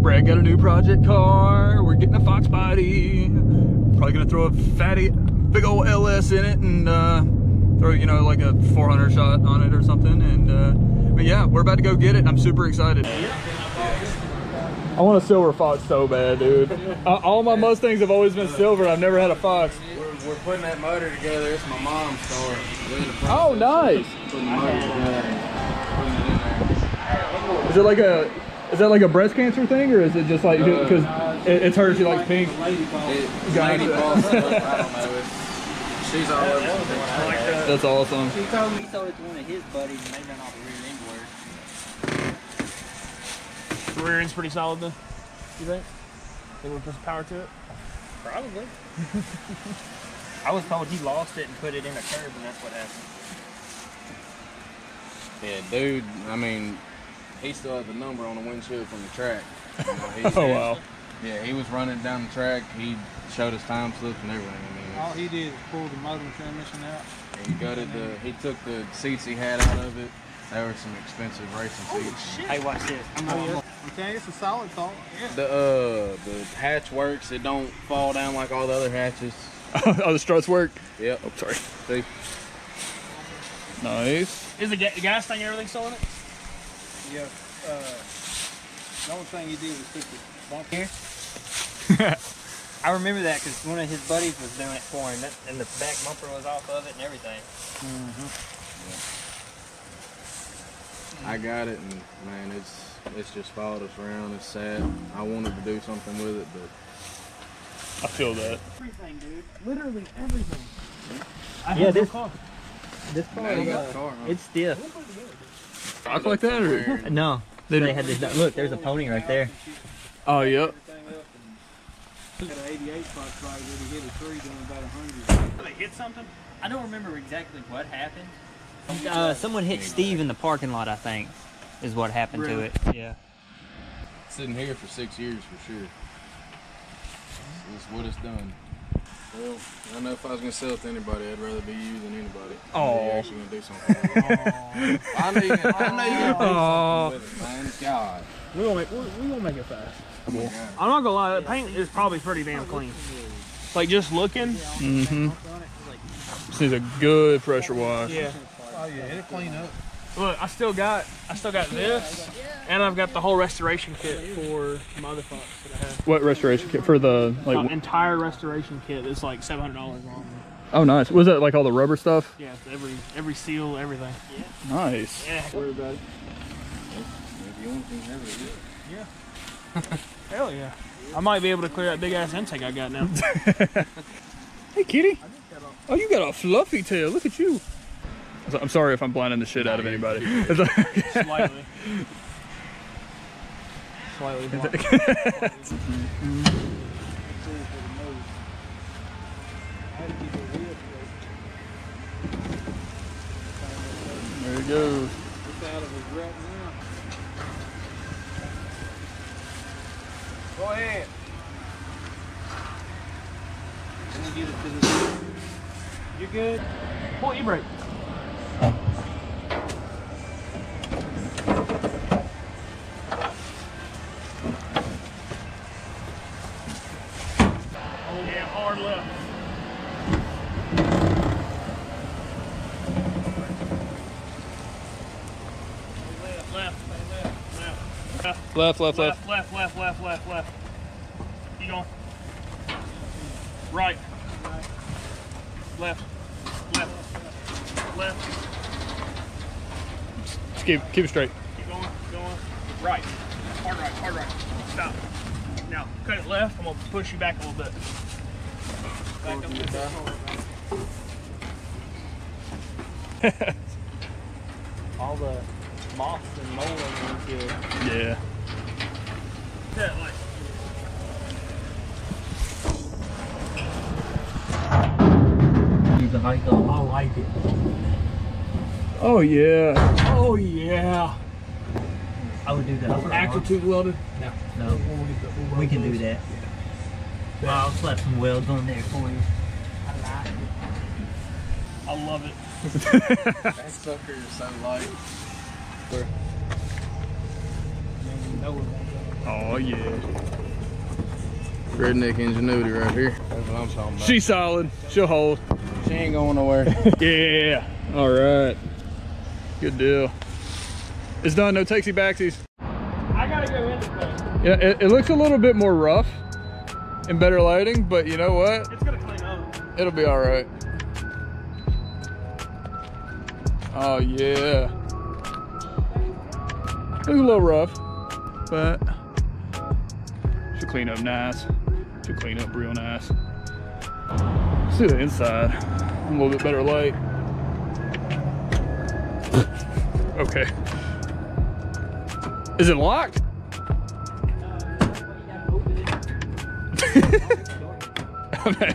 Brad got a new project car. We're getting a Foxbody. Probably gonna throw a fatty, big old LS in it and throw, you know, like a 400 shot on it or something. And but yeah, we're about to go get it. I'm super excited. I want a silver Fox so bad, dude. All my Mustangs have always been silver. I've never had a Fox. We're putting that motor together. It's my mom's car. Oh, nice. Putting the motor together and putting it in there. Is it like a, is that like a breast cancer thing, or is it just like, because it's her, she likes pink? Lady boss stuff, I don't know. She's all over it. That's awesome. He told me he sold it to one of his buddies and they done all the rear end work. The rear end's pretty solid then, you think? They would put some power to it? Probably. I was told he lost it and put it in a curb and that's what happened. Yeah, dude, I mean, he still has the number on the windshield from the track. You know, Oh, wow. Yeah, he was running down the track. He showed his time slip and everything. I mean, all he did was pull the motor and transmission out. he gutted he took the seats he had out of it. There were some expensive racing seats. Hey, watch this. I'm telling you, it's a solid car. Yeah. The hatch works. It don't fall down like all the other hatches. Oh, the struts work? Yep. Oh, sorry. See? Nice. Is the gas thing and everything still in it? Yeah. The only thing he did was stick the bumper Here? I remember that because one of his buddies was doing it for him and the back bumper was off of it and everything. I got it, and man, it's just followed us around. It's sad. I wanted to do something with it, but I feel that. Everything, dude. Literally everything. Yeah, this car. now you got the car, huh? It's stiff. Rock like that, or? No. They had this. Look, there's a pony right there. Oh, yep. Had an 88 Foxbody that he hit a tree doing about 100. Did they hit something? I don't remember exactly what happened. Someone hit Steve in the parking lot, I think, is what happened to it. Yeah. Sitting here for 6 years for sure. It's what it's done. Well, I know if I was gonna sell it to anybody, I'd rather be you than anybody. Oh. You're actually gonna do something with it. I know you're gonna do something with it, man. God. We gonna make it fast. Oh my God. I'm not gonna lie, the paint is probably pretty damn clean. Like just looking. Mm-hmm. Just needs a good pressure wash. Yeah. Oh yeah, it'll clean up. Look, I still got this, and I've got the whole restoration kit for my other Fox that I have. What restoration kit for the like? The entire restoration kit is like $700 long. Oh, nice. Was that like all the rubber stuff? Yeah, every seal, everything. Yeah. Nice. Yeah. Worry about it. If you want to have it, Yeah. Hell yeah. I might be able to clear that big ass intake I got now. Hey, kitty. Oh, you got a fluffy tail. Look at you. I'm sorry if I'm blinding the shit out of anybody. Slightly. Slightly blind. There he goes. It's out of his rut now. Go ahead. Let me get it to the. You good? Pull e-brake. Yeah, hard left. Left. Left. Keep going. Right. Left. Just keep it straight. Keep going. Right. Hard right. Stop. Now, cut it left. I'm going to push you back a little bit. Back up a bit. All the moss and mold is good. Yeah. Yeah, like. I like it. Oh yeah. Oh yeah. I would do that. Actual tube welded? No. We can do that. Well, I'll slap some welds on there for you. I love it. That sucker is so light. Oh yeah. Redneck ingenuity right here. That's what I'm talking about. She's solid. She'll hold. She ain't going nowhere. Yeah. All right. Good deal. It's done. No takesy backsies. I gotta go into place. Yeah, it looks a little bit more rough and better lighting, but you know what? It's gonna clean up. It'll be all right. Oh yeah. Looks a little rough, but should clean up nice. Should clean up real nice. Let's do the inside. A little bit better light. Okay. Is it locked?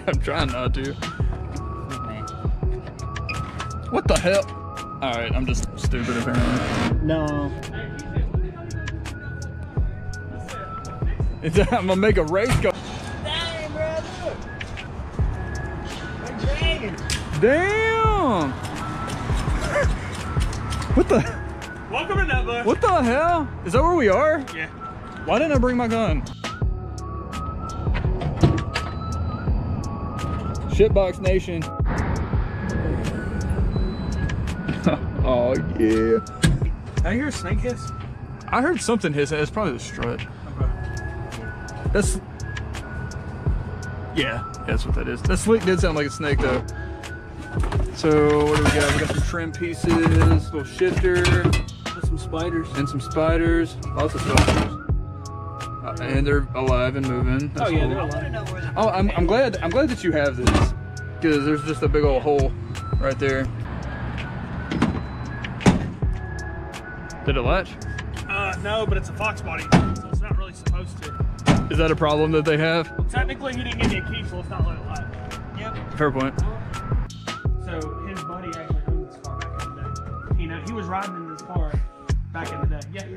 I'm trying not to. What the hell? All right, I'm just stupid apparently. No. I'm gonna make a race go. Dang, bro, look. They're dragging. Damn! What the? Welcome to Nutbush. What the hell? Is that where we are? Yeah. Why didn't I bring my gun? Shitbox Nation. Oh yeah. I hear a snake hiss. I heard something hissing. It's probably the strut. That's. Yeah, that's what that is. That slick did sound like a snake though. So what do we got? We got some trim pieces, little shifter, Some spiders. and some spiders. Lots of spiders. And they're alive and moving. That's Oh yeah, cool. they're alive. Oh, I'm glad that you have this, because there's just a big old hole right there. Did it latch? No, but it's a Foxbody, so it's not really supposed to. Is that a problem that they have? Technically, he didn't give me a key, so let's not let it latch. Yep. Fair point. So his buddy actually owned this car back in the day. He was riding in this car back in the day. Yeah.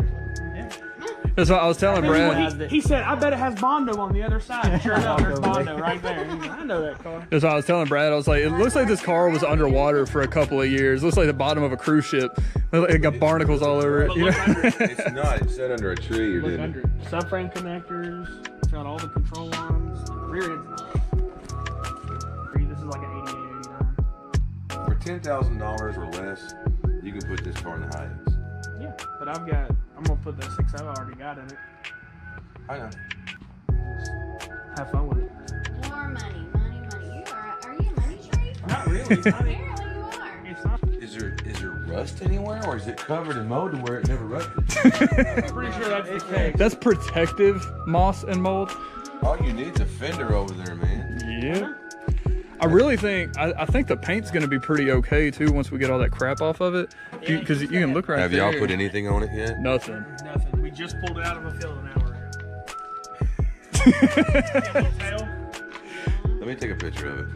That's what I was telling Brad. He said, I bet it has Bondo on the other side. Sure enough, there's Bondo right there. He's like, I know that car. That's what I was telling Brad. I was like, it looks like this car was underwater for a couple of years. It looks like the bottom of a cruise ship. It got barnacles all over it. But You look know? under it. It's not. It's set under a tree. You're Look doing under it. Subframe connectors. It's got all the control arms. The rear end's not. This is like an 88, 89. For $10,000 or less, you can put this car in the Hiace. Yeah, but I'm gonna put the 6.0 I already got in it. I know. Have fun with it. More money, money, money. Are you a money tree? Not really. It's not. Apparently you are. It's not. Is there rust anywhere, or is it covered in mold to where it never rusted? I'm pretty sure that's the case. That's protective moss and mold. All you need is a fender over there, man. Yeah. I really think, I think the paint's going to be pretty okay too once we get all that crap off of it. Because you can look right Have there. y'all put anything on it yet? Nothing. Nothing. We just pulled it out of a field an hour ago. Let me take a picture of it.